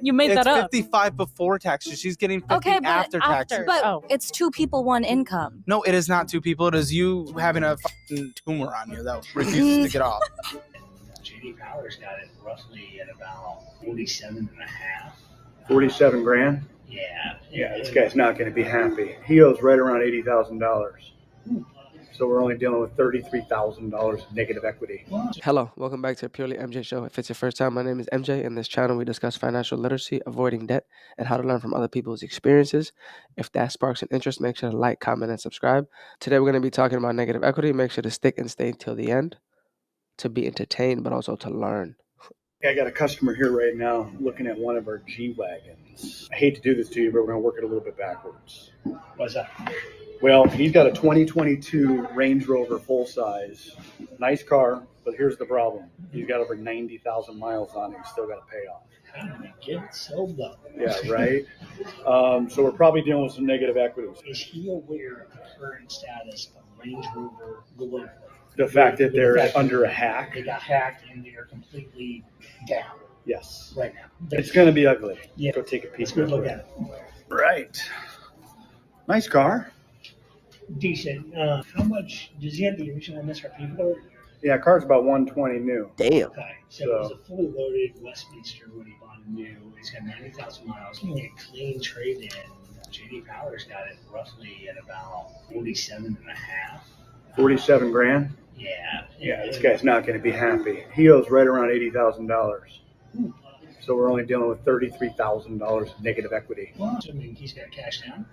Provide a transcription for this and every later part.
You made It's that up. 55 before taxes. She's getting 50 Okay, but after taxes. But It's 2 people, 1 income. No, it is not 2 people. It is you having a fucking tumor on you that refuses to get off. J.D. Power's got it roughly at about 47 and a half. 47 grand? Yeah, this guy's not going to be happy. He owes right around $80,000. So we're only dealing with $33,000 of negative equity. Hello, welcome back to the Purely MJ Show. If it's your first time, my name is MJ. In this channel, we discuss financial literacy, avoiding debt, and how to learn from other people's experiences. If that sparks an interest, make sure to like, comment, and subscribe. Today, we're going to be talking about negative equity. Make sure to stick and stay till the end to be entertained, but also to learn. I got a customer here right now looking at one of our G-Wagons. I hate to do this to you, but we're going to work it a little bit backwards. What's that? Well, he's got a 2022 Range Rover full-size. Nice car, but here's the problem. He's got over 90,000 miles on it. He's still got to pay off. How do we get it so low? Yeah, right? So we're probably dealing with some negative equities. Is he aware of the current status of Range Rover globally? The fact that they're under a hack. They got hacked and they're completely down. Yes. Right now. It's going to be ugly. Yeah. Go take a peek. Let's go look at it. Right. Nice car. Decent. How much does he have the original MSRP for? Yeah, car's about 120 new. Damn. Okay, so it was a fully loaded Westminster when he bought it new. He's got 90,000 miles. Getting a clean trade-in. J.D. Power's got it roughly at about 47 and a half. 47 grand? Yeah, this guy's not going to be happy. He owes right around $80,000. So we're only dealing with $33,000 of negative equity. Well, I mean, he's got cash down.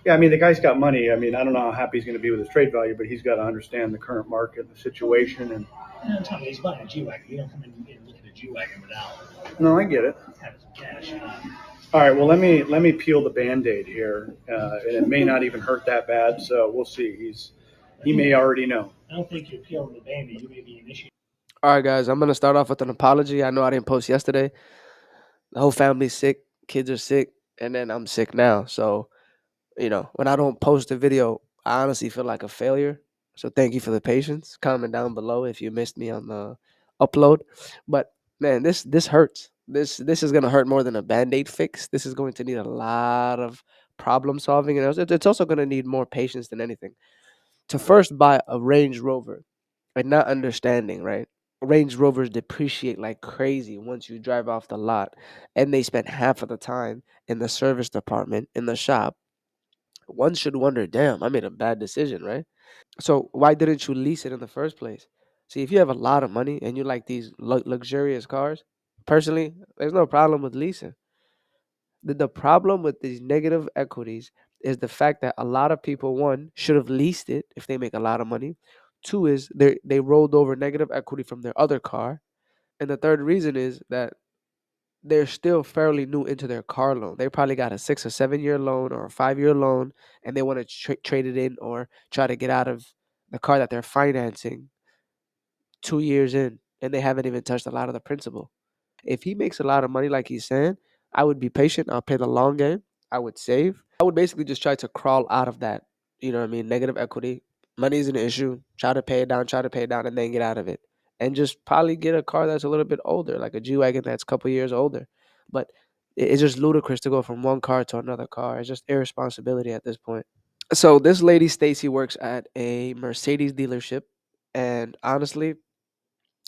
Yeah, I mean, the guy's got money. I mean, I don't know how happy he's going to be with his trade value, but he's got to understand the current market, the situation. And I'm telling you, he's buying a G-Wagon. You don't come in and look at a G-Wagon without no, I get it. having some cash. All right, well, let me peel the Band-Aid here, and it may not even hurt that bad, so we'll see. He may already know. I don't think you're peeling the Band-Aid. You may be an issue. All right, guys, I'm going to start off with an apology. I know I didn't post yesterday. The whole family's sick. Kids are sick. And then I'm sick now. So, when I don't post a video, I honestly feel like a failure. So thank you for the patience. Comment down below if you missed me on the upload. But, man, this hurts. This is going to hurt more than a Band-Aid fix. This is going to need a lot of problem solving. And it's also going to need more patience than anything. To first buy a Range Rover and not understanding, right? Range Rovers depreciate like crazy once you drive off the lot, and they spend half of the time in the service department, in the shop. One should wonder, damn, I made a bad decision, right? So why didn't you lease it in the first place? See, if you have a lot of money and you like these luxurious cars, personally, there's no problem with leasing. The problem with these negative equities is the fact that a lot of people, one, should have leased it if they make a lot of money. Two is they rolled over negative equity from their other car. And the third reason is that they're still fairly new into their car loan. They probably got a 6 or 7 year loan or a 5-year loan, and they want to trade it in or try to get out of the car that they're financing 2 years in, and they haven't even touched a lot of the principal. If he makes a lot of money like he's saying, I would be patient. I'll play the long game. I would save. I would basically just try to crawl out of that, negative equity. Money is an issue. Try to pay it down, and then get out of it. And just probably get a car that's a little bit older, like a G-Wagon that's a couple years older. But it's just ludicrous to go from one car to another car. It's just irresponsibility at this point. So this lady, Stacy, works at a Mercedes dealership. And honestly,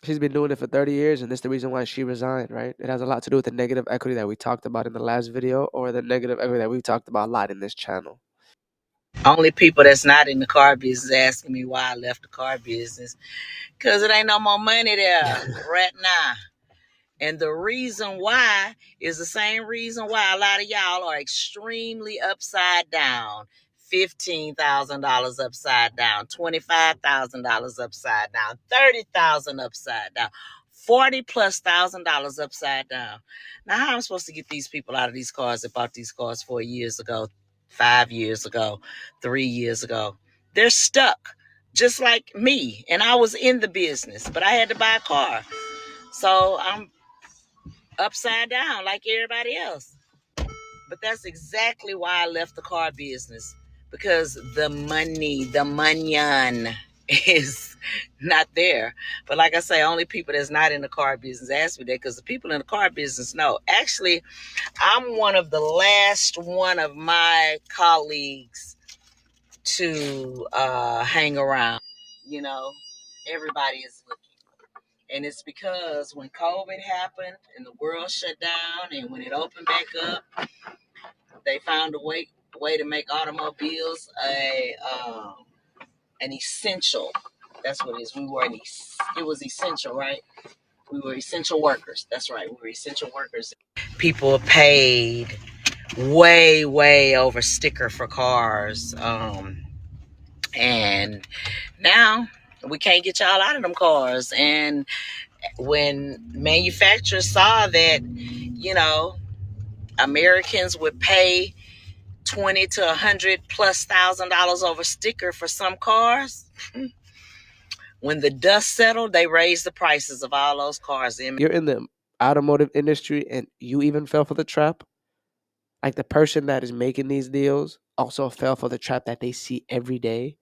she's been doing it for 30 years, and that's the reason why she resigned, right? It has a lot to do with the negative equity that we talked about in the last video, or the negative equity that we've talked about a lot in this channel. Only people that's not in the car business asking me why I left the car business, because it ain't no more money there right now. And the reason why is the same reason why a lot of y'all are extremely upside down. $15,000 upside down, $25,000 upside down, $30,000 upside down, $40,000+ upside down. Now, how am I supposed to get these people out of these cars that bought these cars 4 years ago, 5 years ago, 3 years ago? They're stuck, just like me. And I was in the business, but I had to buy a car. So I'm upside down like everybody else. But that's exactly why I left the car business. Because the money, the manion. is not there. But like I say, only people that's not in the car business ask me that, because the people in the car business know. Actually, I'm one of the last one of my colleagues to hang around. You know, everybody is looking. And it's because when COVID happened and the world shut down, and when it opened back up, they found a way to make automobiles an essential. That's what it is. It was essential, right? We were essential workers. That's right. We were essential workers. People paid way over sticker for cars. And now we can't get y'all out of them cars. And when manufacturers saw that, Americans would pay 20 to 100+ thousand over sticker for some cars, when the dust settled, they raised the prices of all those cars. You're in the automotive industry and you even fell for the trap. Like the person that is making these deals also fell for the trap that they see every day.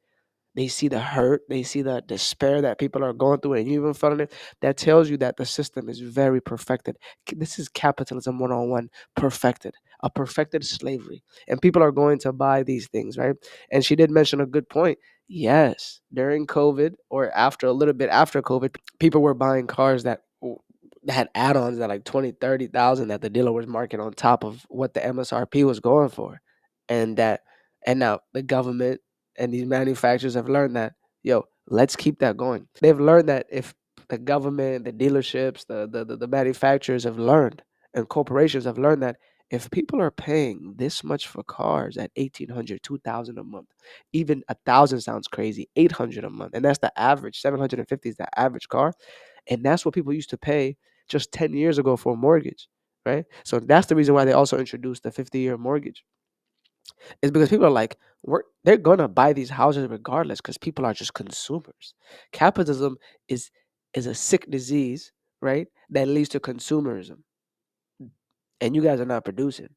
They see the hurt, they see the despair that people are going through, and you even felt it. That tells you that the system is very perfected. This is capitalism 101, perfected, a perfected slavery. And people are going to buy these things, right? And she did mention a good point. Yes, during COVID or after a little bit after COVID, people were buying cars that had add-ons that like 20, 30,000 that the dealer was marking on top of what the MSRP was going for. And now the government and these manufacturers have learned that, let's keep that going. They've learned that if the government, the dealerships, the manufacturers have learned, and corporations have learned that if people are paying this much for cars at 1,800, 2,000 a month, even 1,000 sounds crazy, 800 a month, and that's the average. 750 is the average car, and that's what people used to pay just 10 years ago for a mortgage, right? So that's the reason why they also introduced the 50-year mortgage. Is because people are like, they're gonna buy these houses regardless, because people are just consumers. Capitalism is a sick disease, right? That leads to consumerism, and you guys are not producing.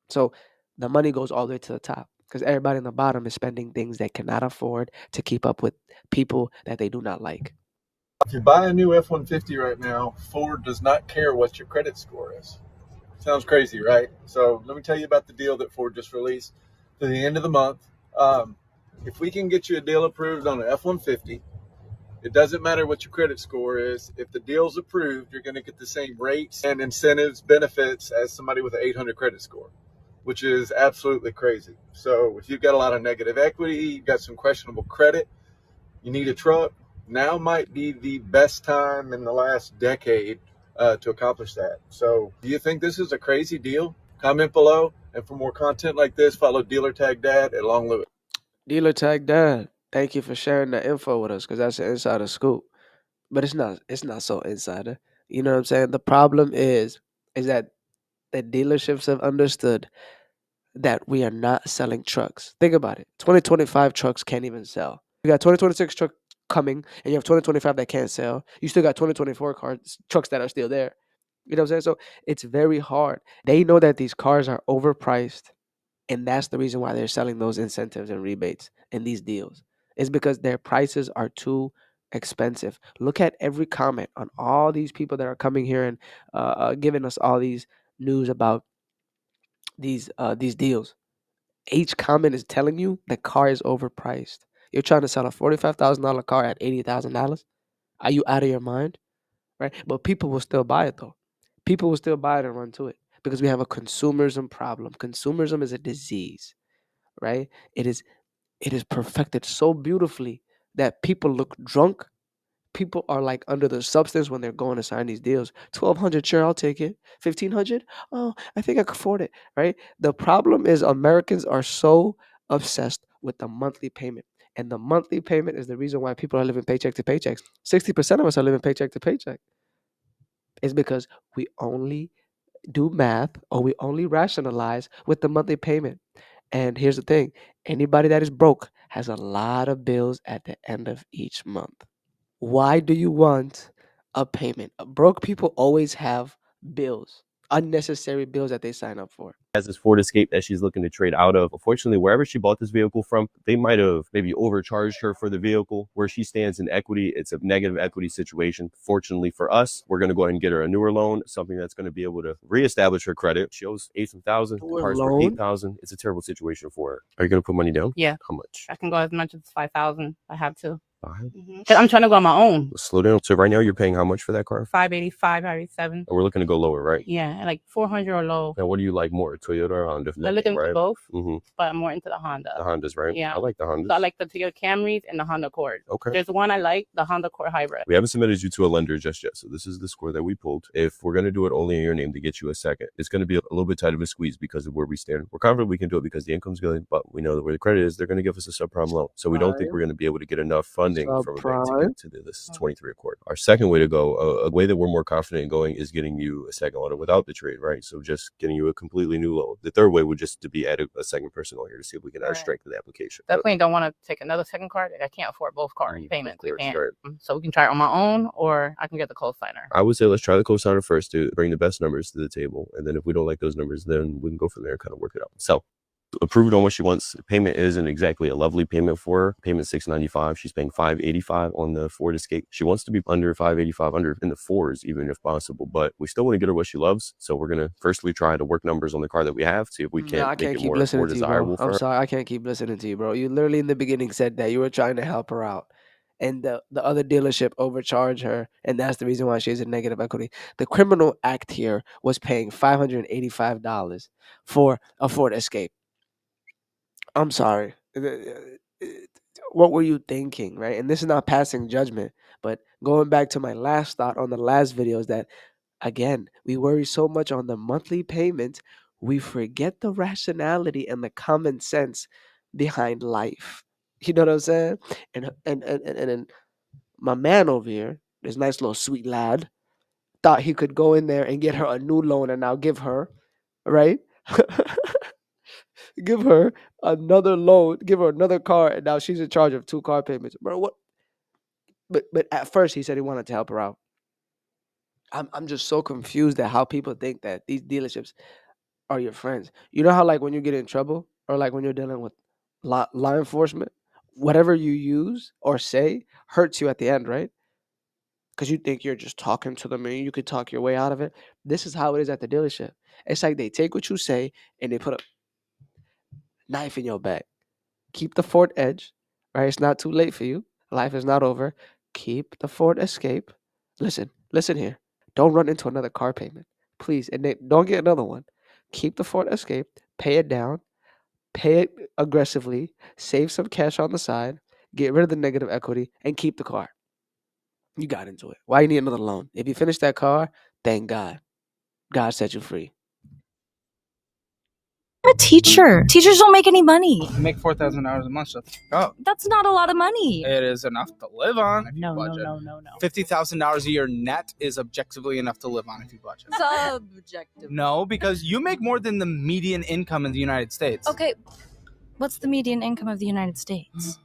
So the money goes all the way to the top because everybody in the bottom is spending things they cannot afford to keep up with people that they do not like. If you buy a new F-150 right now, Ford does not care what your credit score is. Sounds crazy, right? So let me tell you about the deal that Ford just released to the end of the month. If we can get you a deal approved on an F-150, it doesn't matter what your credit score is. If the deal's approved, you're going to get the same rates and incentives, benefits as somebody with an 800 credit score, which is absolutely crazy. So if you've got a lot of negative equity, you've got some questionable credit, you need a truck, now might be the best time in the last decade to accomplish that. So do you think this is a crazy deal? Comment below. And for more content like this, follow Dealer Tag Dad at Long Live It. Dealer Tag Dad, thank you for sharing the info with us because that's an insider scoop. But it's not so insider. You know what I'm saying? The problem is that the dealerships have understood that we are not selling trucks. Think about it. 2025 trucks can't even sell. You got 2026 truck coming, and you have 2025 that can't sell. You still got 2024 trucks that are still there. You know what I'm saying? So it's very hard. They know that these cars are overpriced, and that's the reason why they're selling those incentives and rebates and these deals. It's because their prices are too expensive. Look at every comment on all these people that are coming here and giving us all these news about these deals. Each comment is telling you the car is overpriced. You're trying to sell a $45,000 car at $80,000. Are you out of your mind? Right? But people will still buy it though. People will still buy it and run to it because we have a consumerism problem. Consumerism is a disease, right? It is perfected so beautifully that people look drunk. People are like under the substance when they're going to sign these deals. 1,200, sure, I'll take it. 1,500, oh, I think I can afford it, right? The problem is Americans are so obsessed with the monthly payment. And the monthly payment is the reason why people are living paycheck to paycheck. 60% of us are living paycheck to paycheck. It's because we only do math or we only rationalize with the monthly payment. And here's the thing, anybody that is broke has a lot of bills at the end of each month. Why do you want a payment? Broke people always have bills. unnecessary bills that they sign up for. Has this Ford Escape that she's looking to trade out of. Unfortunately, wherever she bought this vehicle from, they might have maybe overcharged her for the vehicle. Where she stands in equity, it's a negative equity situation. Fortunately for us, we're going to go ahead and get her a newer loan, something that's going to be able to reestablish her credit. She owes $8,000. The car's for $8,000. It's a terrible situation for her. Are you going to put money down? Yeah. How much? I can go as much as $5,000. I have to. $5,000? Because I'm trying to go on my own. Slow down. So right now you're paying how much for that car? $585, $587. And we're looking to go lower, right? Yeah, like $400 or low. And what do you like more, Toyota or Honda? I look into right? both, Mm-hmm. but I'm more into the Honda. The Hondas, right? Yeah. I like the Hondas. So I like the Toyota Camrys and the Honda Accord. Okay. There's one I like, the Honda Accord Hybrid. We haven't submitted you to a lender just yet, so this is the score that we pulled. If we're going to do it only in your name to get you a second, it's going to be a little bit tight of a squeeze because of where we stand. We're confident we can do it because the income's good, but we know that where the credit is, they're going to give us a subprime loan. So we don't think we're going to be able to get enough funding from a bank to get to this 23 Accord. Our second way to go, a way that we're more confident in going, is getting you a second loan without the trade, right? So just getting you a completely new loan. The third way would just to be add a second person on here to see if we can add strength to the application. Definitely don't want to take another second card. I can't afford both card payments. So we can try it on my own, or I can get the co-signer. I would say let's try the co-signer first to bring the best numbers to the table. And then if we don't like those numbers, then we can go from there and kind of work it out. So approved on what she wants. Payment isn't exactly a lovely payment for her. Payment $695. She's paying $585 on the Ford Escape. She wants to be under $585, under in the fours, even if possible. But we still want to get her what she loves. So we're gonna firstly try to work numbers on the car that we have, see if we can make it more desirable for her. I'm sorry, I can't keep listening to you, bro. You literally in the beginning said that you were trying to help her out, and the other dealership overcharged her, and that's the reason why she's in negative equity. The criminal act here was paying $585 for a Ford Escape. I'm sorry. What were you thinking, right? And this is not passing judgment, but going back to my last thought on the last video is that, again, we worry so much on the monthly payment, we forget the rationality and the common sense behind life. You know what I'm saying? And my man over here, this nice little sweet lad, thought he could go in there and get her a new loan and now give her, right? Give her another loan, give her another car, and now she's in charge of 2 car payments. Bro, what? But at first he said he wanted to help her out. I'm just so confused at how people think that these dealerships are your friends. You know how, like, when you get in trouble, or like when you're dealing with law enforcement, whatever you use or say hurts you at the end, right? Because you think you're just talking to them and you could talk your way out of it. This is how it is at the dealership. It's like they take what you say and they put a knife in your back. Keep the Ford Edge, right? It's not too late for you. Life is not over. Keep the Ford Escape. Listen here. Don't run into another car payment, please. And don't get another one. Keep the Ford Escape. Pay it down. Pay it aggressively. Save some cash on the side. Get rid of the negative equity and keep the car. You got into it. Why you need another loan? If you finish that car, thank God. God set you free. I'm a teacher. Teachers don't make any money. You make $4,000 a month. So That's not a lot of money. it is enough to live on. If you No. $50,000 a year net is objectively enough to live on if you budget. Subjective. No, because you make more than the median income in the United States. Okay, what's the median income of the United States?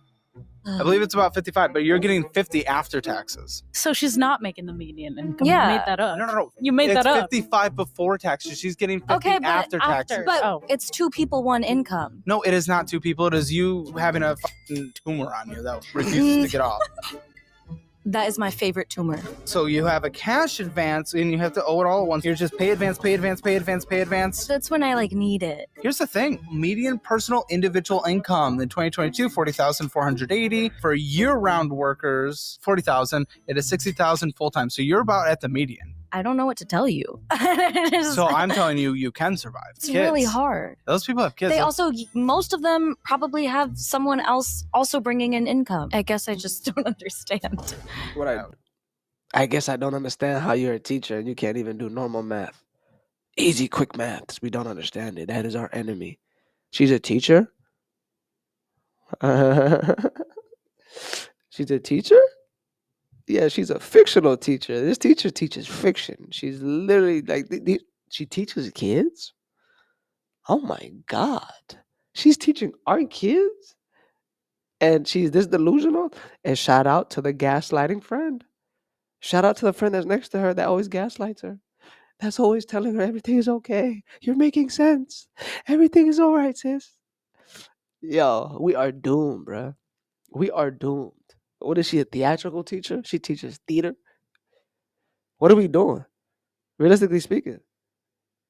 I believe it's about 55, but you're getting 50 after taxes. So she's not making the median income. Yeah. You made that up. No. You made that up. It's 55 before taxes. She's getting 50 Okay, but after taxes. But it's 2 people, 1 income. No, it is not 2 people. It is you having a fucking tumor on you that refuses to get off. That is my favorite tumor. So you have a cash advance and you have to owe it all at once. You're just pay advance. That's when I need it. Here's the thing. Median personal individual income in 2022, $40,480. For year-round workers, $40,000. It is $60,000 full-time. So you're about at the median. I don't know what to tell you. So I'm telling you, you can survive. It's really hard. Those people have kids. They also, most of them probably have someone else also bringing in income. I guess I just don't understand. I guess I don't understand how you're a teacher and you can't even do normal math. Easy, quick maths. We don't understand it. That is our enemy. She's a teacher? She's a teacher? Yeah, she's a fictional teacher. This teacher teaches fiction. She's literally she teaches kids? Oh my God. She's teaching our kids? And she's this delusional? And shout out to the gaslighting friend. Shout out to the friend that's next to her that always gaslights her. that's always telling her everything is okay. You're making sense. Everything is all right, sis. Yo, we are doomed, bruh. We are doomed. What is she, a theatrical teacher? She teaches theater. What are we doing? Realistically speaking,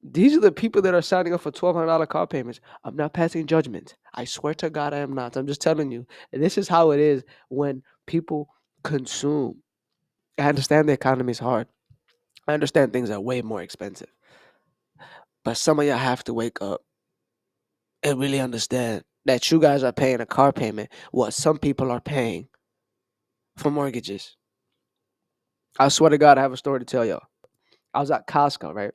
these are the people that are signing up for $1,200 car payments. I'm not passing judgment. I swear to God, I am not. I'm just telling you. And this is how it is when people consume. I understand the economy is hard. I understand things are way more expensive. But some of y'all have to wake up and really understand that you guys are paying a car payment what some people are paying for mortgages. I swear to God, I have a story to tell y'all. I was at Costco, right?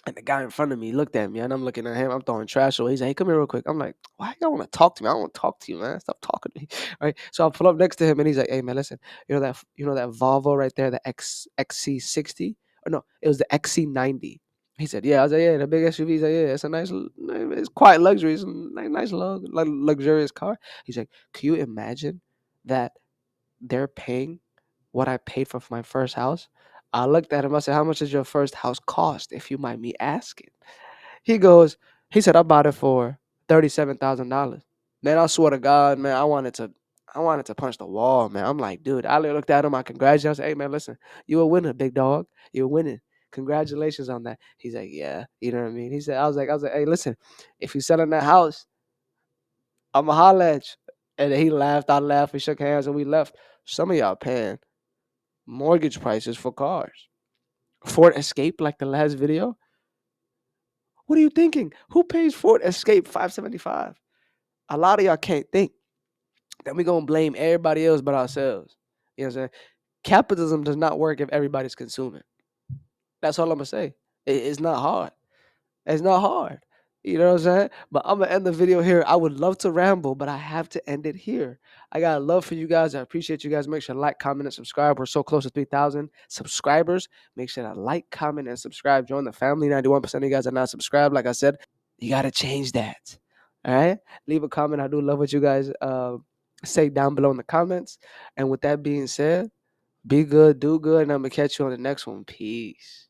And the guy in front of me looked at me, and I'm looking at him. I'm throwing trash away. He's like, "Hey, come here real quick." I'm like, "Why you want to talk to me? I don't want to talk to you, man. Stop talking to me." Right? So I pull up next to him, and he's like, "Hey, man, listen. You know that Volvo right there, the XC60, or no, it was the XC90." He said, "Yeah." I was like, "Yeah, the big SUV." He's like, "Yeah, it's a nice, it's quite luxury. It's a nice, luxurious car." He's like, "Can you imagine that they're paying what I paid for my first house?" I looked at him. I said, "How much does your first house cost, if you mind me asking?" He said, "I bought it for $37,000. Man, I swear to God, man, I wanted to punch the wall, man. I'm like, dude, I looked at him. I congratulated him. I said, "Hey, man, listen, you a winner, big dog. You're winning. Congratulations on that." He's like, "Yeah," you know what I mean. He said, I was like, "Hey, listen, if you're selling that house, I'ma holler at you." And then he laughed. I laughed. We shook hands and we left. Some of y'all paying mortgage prices for cars. Ford Escape, like the last video. What are you thinking? Who pays Ford Escape $575? A lot of y'all can't think. Then we gonna blame everybody else but ourselves. You know what I'm saying? Capitalism does not work if everybody's consuming. That's all I'm gonna say. It's not hard. It's not hard. You know what I'm saying? But I'm gonna end the video here. I would love to ramble, but I have to end it here. I got love for you guys. I appreciate you guys. Make sure to like, comment, and subscribe. We're so close to 3,000 subscribers. Make sure to like, comment, and subscribe. Join the family. 91% of you guys are not subscribed. Like I said, you gotta change that. All right? Leave a comment. I do love what you guys say down below in the comments. And with that being said, be good, do good, and I'm gonna catch you on the next one. Peace.